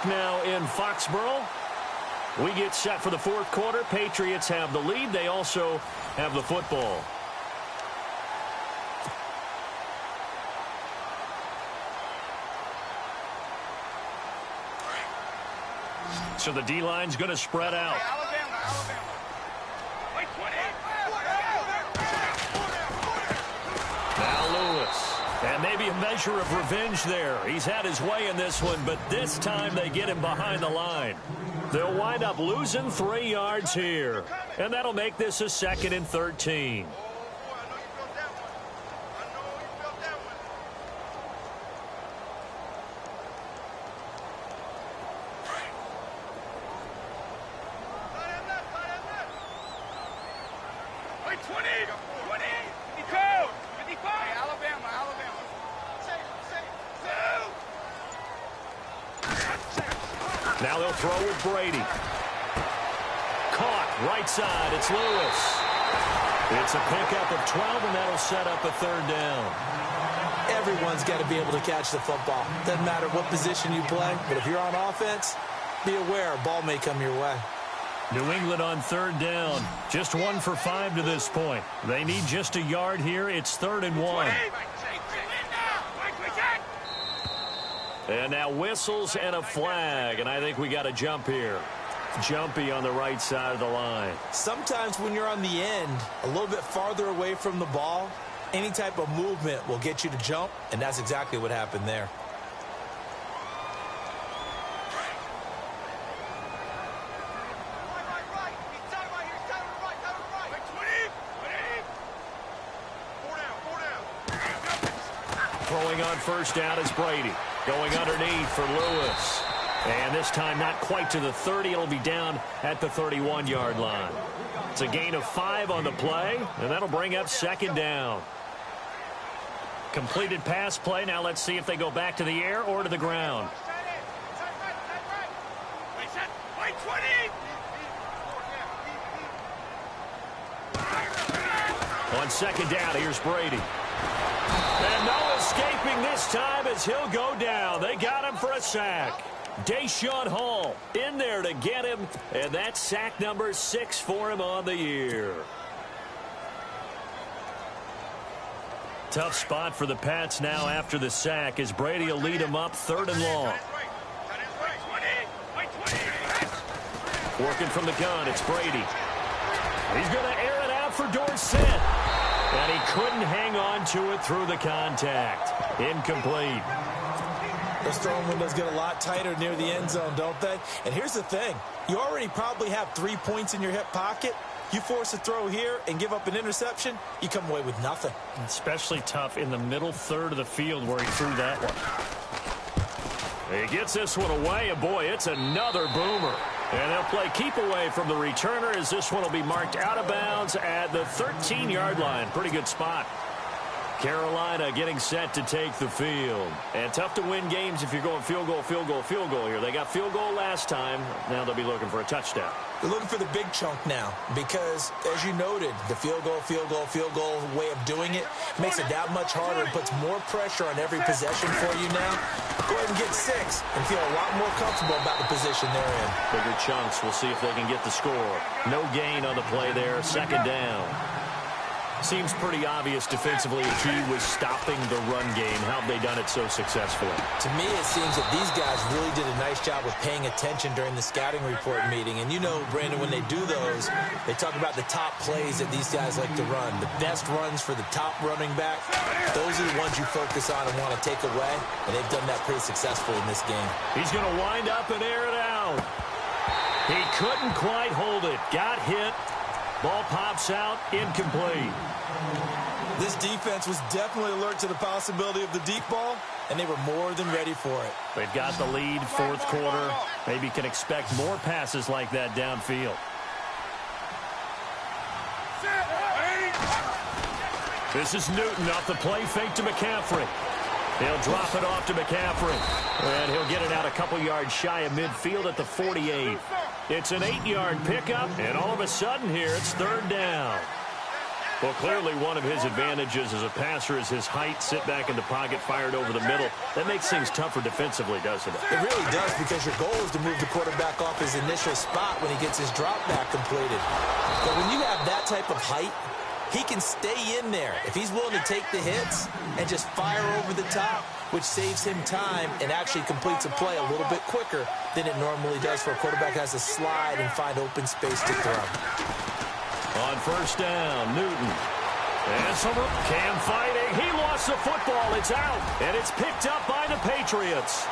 back now in Foxborough. We get set for the fourth quarter. Patriots have the lead. They also have the football. So the D-line's going to spread out. Alabama. Wait, 20. Now Lewis. And maybe a measure of revenge there. He's had his way in this one, but this time they get him behind the line. They'll wind up losing 3 yards here. And that'll make this a 2nd and 13. Now they'll throw with Brady. Caught right side. It's Lewis. It's a pickup of 12, and that'll set up a 3rd down. Everyone's got to be able to catch the football. Doesn't matter what position you play, but if you're on offense, be aware a ball may come your way. New England on 3rd down. Just 1 for 5 to this point. They need just a yard here. It's 3rd and 1. And now whistles and a flag, and I think we got a jump here. Jumpy on the right side of the line. Sometimes when you're on the end, a little bit farther away from the ball, any type of movement will get you to jump, and that's exactly what happened there. Throwing on 1st down is Brady. Going underneath for Lewis. And this time not quite to the 30. It'll be down at the 31-yard line. It's a gain of 5 on the play, and that'll bring up 2nd down. Completed pass play. Now let's see if they go back to the air or to the ground. On 2nd down, here's Brady. And no escaping this time as he'll go down. They got him for a sack. Deshaun Hall in there to get him, and that's sack number 6 for him on the year. Tough spot for the Pats now after the sack as Brady will lead them up 3rd and long. Working from the gun, it's Brady. He's going to air it out for Dorsett. And he couldn't hang on to it through the contact. Incomplete. Those throwing windows get a lot tighter near the end zone, don't they? And here's the thing. You already probably have 3 points in your hip pocket. You force a throw here and give up an interception, you come away with nothing. Especially tough in the middle 3rd of the field where he threw that one. He gets this one away, and boy, it's another boomer. And they'll play keep away from the returner as this one will be marked out of bounds at the 13-yard line. Pretty good spot. Carolina getting set to take the field. And tough to win games if you're going field goal, field goal, field goal here. They got field goal last time. Now they'll be looking for a touchdown. They're looking for the big chunk now because, as you noted, the field goal way of doing it makes it that much harder and puts more pressure on every possession for you now. Go ahead and get 6 and feel a lot more comfortable about the position they're in. Bigger chunks. We'll see if they can get the score. No gain on the play there. 2nd down. Seems pretty obvious defensively a key was stopping the run game. How have they done it so successfully? To me, it seems that these guys really did a nice job of paying attention during the scouting report meeting. And you know, Brandon, when they do those, they talk about the top plays that these guys like to run. The best runs for the top running back, those are the ones you focus on and want to take away. And they've done that pretty successfully in this game. He's going to wind up and air it out. He couldn't quite hold it. Got hit. Ball pops out, incomplete. This defense was definitely alert to the possibility of the deep ball, and they were more than ready for it. They've got the lead, 4th quarter. Maybe can expect more passes like that downfield. This is Newton off the play fake to McCaffrey. He'll drop it off to McCaffrey. And he'll get it out a couple yards shy of midfield at the 48. It's an 8-yard pickup, and all of a sudden here it's 3rd down. Well, clearly one of his advantages as a passer is his height, sit back in the pocket, fired over the middle. That makes things tougher defensively, doesn't it? It really does, because your goal is to move the quarterback off his initial spot when he gets his drop back completed. But when you have that type of height, he can stay in there if he's willing to take the hits and just fire over the top, which saves him time and actually completes a play a little bit quicker than it normally does for a quarterback who has to slide and find open space to throw. On first down, Newton. And Cam fighting. He lost the football. It's out. And it's picked up by the Patriots.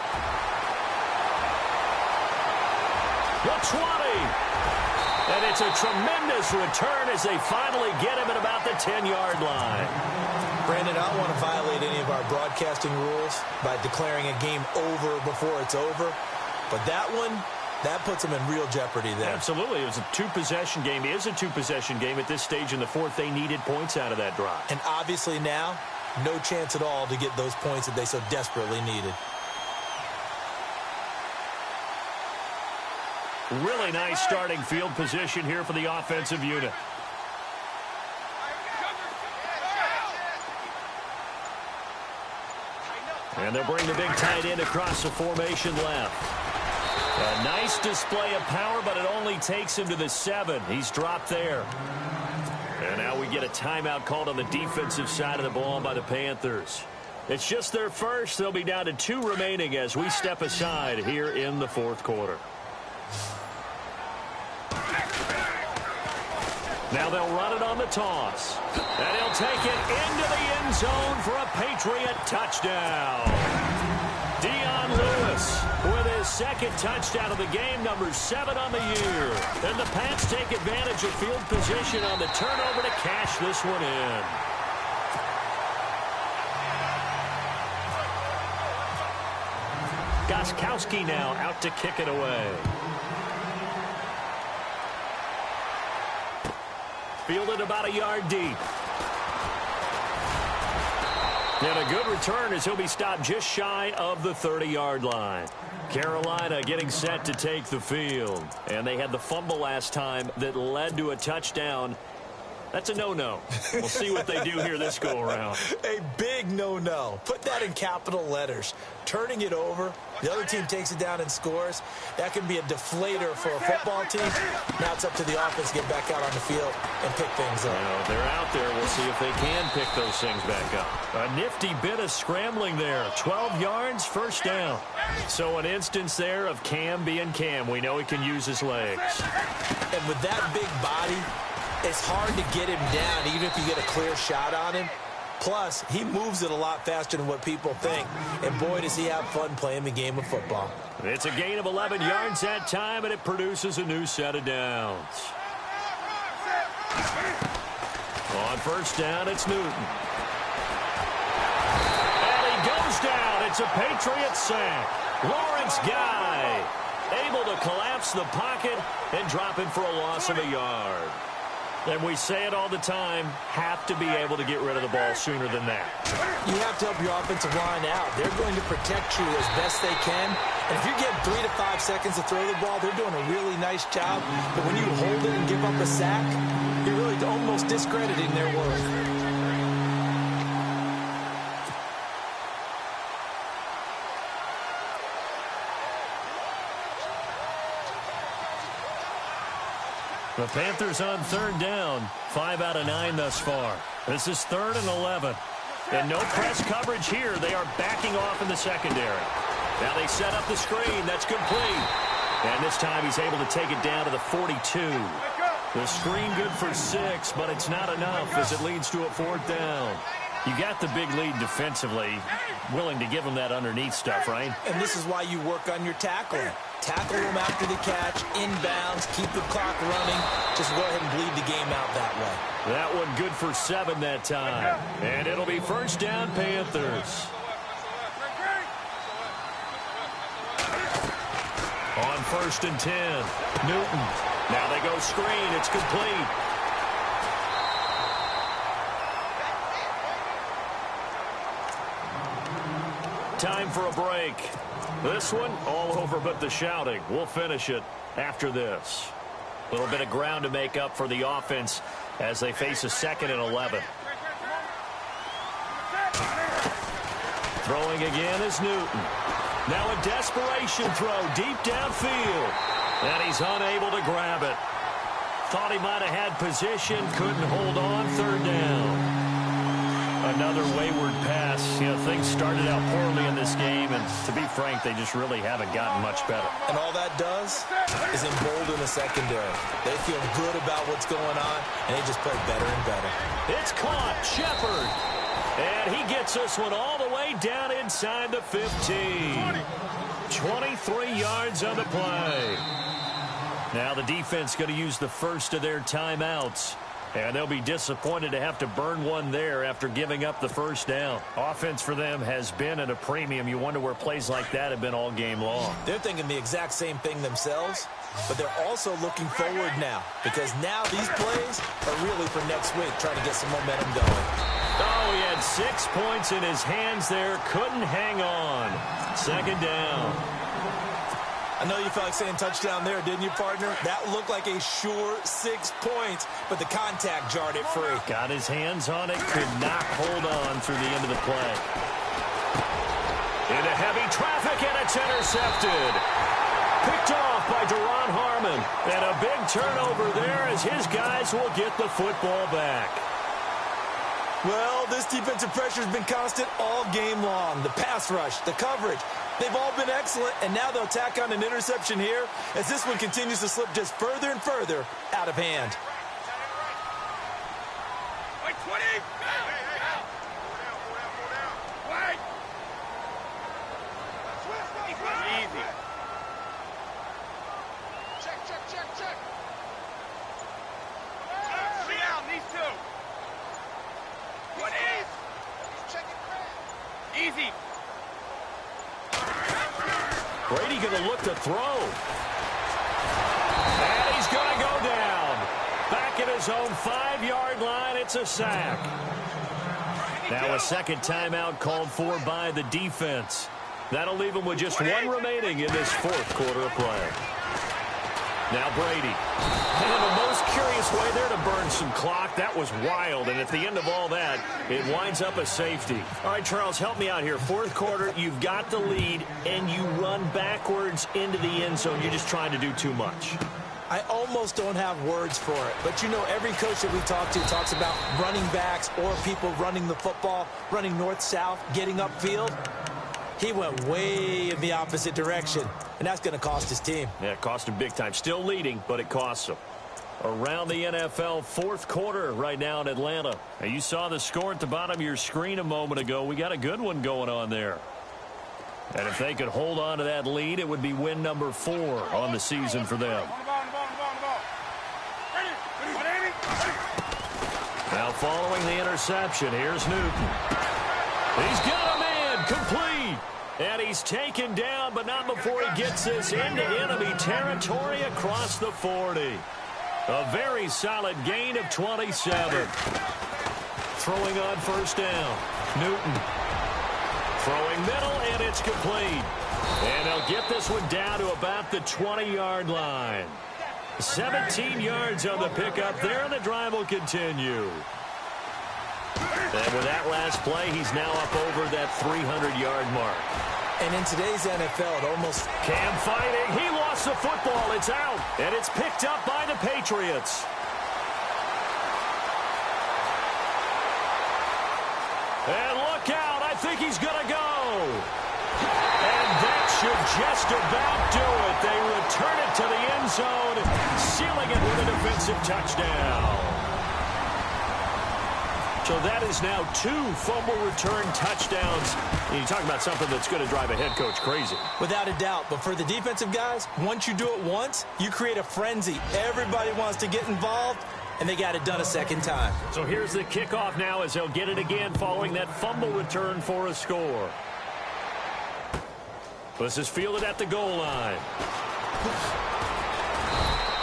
The 20. And it's a tremendous return as they finally get him at about the 10-yard line. Brandon, I don't want to violate any of our broadcasting rules by declaring a game over before it's over. But that one, that puts them in real jeopardy there. Absolutely. It was a two-possession game. It is a two-possession game at this stage in the fourth. They needed points out of that drive. And obviously now, no chance at all to get those points that they so desperately needed. Really nice starting field position here for the offensive unit. And they'll bring the big tight end across the formation left. A nice display of power, but it only takes him to the 7. He's dropped there. And now we get a timeout called on the defensive side of the ball by the Panthers. It's just their first. They'll be down to 2 remaining as we step aside here in the fourth quarter. Now they'll run it on the toss. And he'll take it into the end zone for a Patriot touchdown. Dion Lewis with his second touchdown of the game, number 7 on the year. And the Pats take advantage of field position on the turnover to cash this one in. Gostkowski now out to kick it away. Fielded about a yard deep. And a good return as he'll be stopped just shy of the 30-yard line. Carolina getting set to take the field. And they had the fumble last time that led to a touchdown. That's a no-no. We'll see what they do here this go-around. A big no-no. Put that in capital letters. Turning it over, the other team takes it down and scores. That can be a deflator for a football team. Now it's up to the offense to get back out on the field and pick things up. Well, they're out there. We'll see if they can pick those things back up. A nifty bit of scrambling there. 12 yards, first down. So an instance there of Cam being Cam. We know he can use his legs. And with that big body, it's hard to get him down, even if you get a clear shot on him. Plus, he moves it a lot faster than what people think. And boy, does he have fun playing the game of football. It's a gain of 11 yards that time, and it produces a new set of downs. On first down, it's Newton. And he goes down. It's a Patriot sack. Lawrence Guy able to collapse the pocket and drop him for a loss of a yard. And we say it all the time, have to be able to get rid of the ball sooner than that. You have to help your offensive line out. They're going to protect you as best they can. And if you get 3 to 5 seconds to throw the ball, they're doing a really nice job. But when you hold it and give up a sack, you're really almost discrediting their work. The Panthers on third down, 5 out of 9 thus far. This is 3rd and 11. And no press coverage here. They are backing off in the secondary. Now they set up the screen. That's complete. And this time he's able to take it down to the 42. The screen good for 6, but it's not enough as it leads to a 4th down. You got the big lead defensively. Willing to give them that underneath stuff, right? And this is why you work on your tackling. Tackle them after the catch, inbounds, keep the clock running. Just go ahead and bleed the game out that way. That one good for 7 that time. And it'll be first down, Panthers. On 1st and 10, Newton. Now they go screen. It's complete. Time for a break. This one, all over but the shouting. We'll finish it after this. A little bit of ground to make up for the offense as they face a 2nd and 11. Throwing again is Newton. Now a desperation throw deep downfield. And he's unable to grab it. Thought he might have had position, couldn't hold on, 3rd down. Another wayward pass. You know, things started out poorly in this game, and to be frank, they just really haven't gotten much better. And all that does is embolden the secondary. They feel good about what's going on, and they just play better and better. It's caught. Shepard. And he gets this one all the way down inside the 15. 23 yards on the play. Now the defense going to use the first of their timeouts. And they'll be disappointed to have to burn one there after giving up the 1st down. Offense for them has been at a premium. You wonder where plays like that have been all game long. They're thinking the exact same thing themselves, but they're also looking forward now, because now these plays are really for next week, trying to get some momentum going. Oh, he had 6 points in his hands there. Couldn't hang on. 2nd down. I know you felt like saying touchdown there, didn't you, partner? That looked like a sure 6 points, but the contact jarred it free. Got his hands on it, could not hold on through the end of the play. Into heavy traffic, and it's intercepted. Picked off by Deron Harmon. And a big turnover there as his guys will get the football back. Well, this defensive pressure has been constant all game long. The pass rush, the coverage, they've all been excellent, and now they'll tack on an interception here as this one continues to slip just further and further out of hand. Wait, 20! Wait! Easy. Check. See out, these two. Easy. Brady going to look to throw. And he's going to go down. Back at his own 5-yard line, it's a sack. Now a 2nd timeout called for by the defense. That'll leave him with just 1 remaining in this 4th quarter of play. Now Brady. And in the most curious way there to burn some clock. That was wild. And at the end of all that, it winds up a safety. All right, Charles, help me out here. 4th quarter, you've got the lead, and you run backwards into the end zone. You're just trying to do too much. I almost don't have words for it. But, you know, every coach that we talk to talks about running backs or people running the football, running north-south, getting upfield. He went way in the opposite direction, and that's going to cost his team. Yeah, it cost him big time. Still leading, but it costs him. Around the NFL, 4th quarter right now in Atlanta. Now, you saw the score at the bottom of your screen a moment ago. We got a good one going on there. And if they could hold on to that lead, it would be win number 4 on the season for them. Now following the interception, here's Newton. He's got a man, complete. And he's taken down, but not before he gets this into enemy territory across the 40. A very solid gain of 27. Throwing on 1st down. Newton. Throwing middle, and it's complete. And they'll get this one down to about the 20-yard line. 17 yards on the pickup there, and the drive will continue. And with that last play, he's now up over that 300-yard mark. And in today's NFL, it almost... Cam fighting. He lost the football. It's out. And it's picked up by the Patriots. And look out. I think he's going to go. And that should just about do it. They return it to the end zone, sealing it with a defensive touchdown. So that is now 2 fumble return touchdowns. And you talk about something that's going to drive a head coach crazy. Without a doubt. But for the defensive guys, once you do it once, you create a frenzy. Everybody wants to get involved, and they got it done a 2nd time. So here's the kickoff now as they'll get it again following that fumble return for a score. This is fielded at the goal line.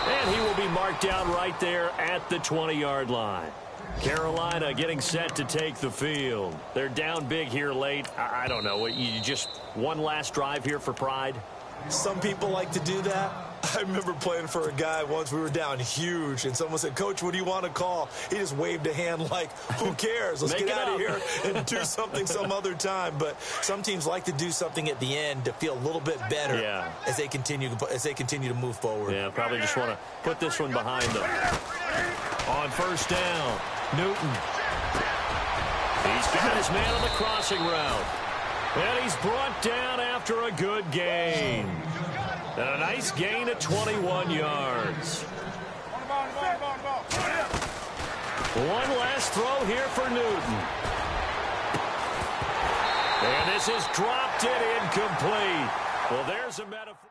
And he will be marked down right there at the 20-yard line. Carolina getting set to take the field. They're down big here late. I don't know. You just one last drive here for pride? Some people like to do that. I remember playing for a guy once. We were down huge, and someone said, "Coach, what do you want to call?" He just waved a hand like, "Who cares? Let's get out of here and do something some other time." But some teams like to do something at the end to feel a little bit better as they continue to move forward. Yeah, probably just want to put this one behind them. On first down, Newton. He's got his man on the crossing route. And he's brought down after a good gain. And a nice gain of 21 yards. One last throw here for Newton. And this is dropped it incomplete. Well, there's a metaphor.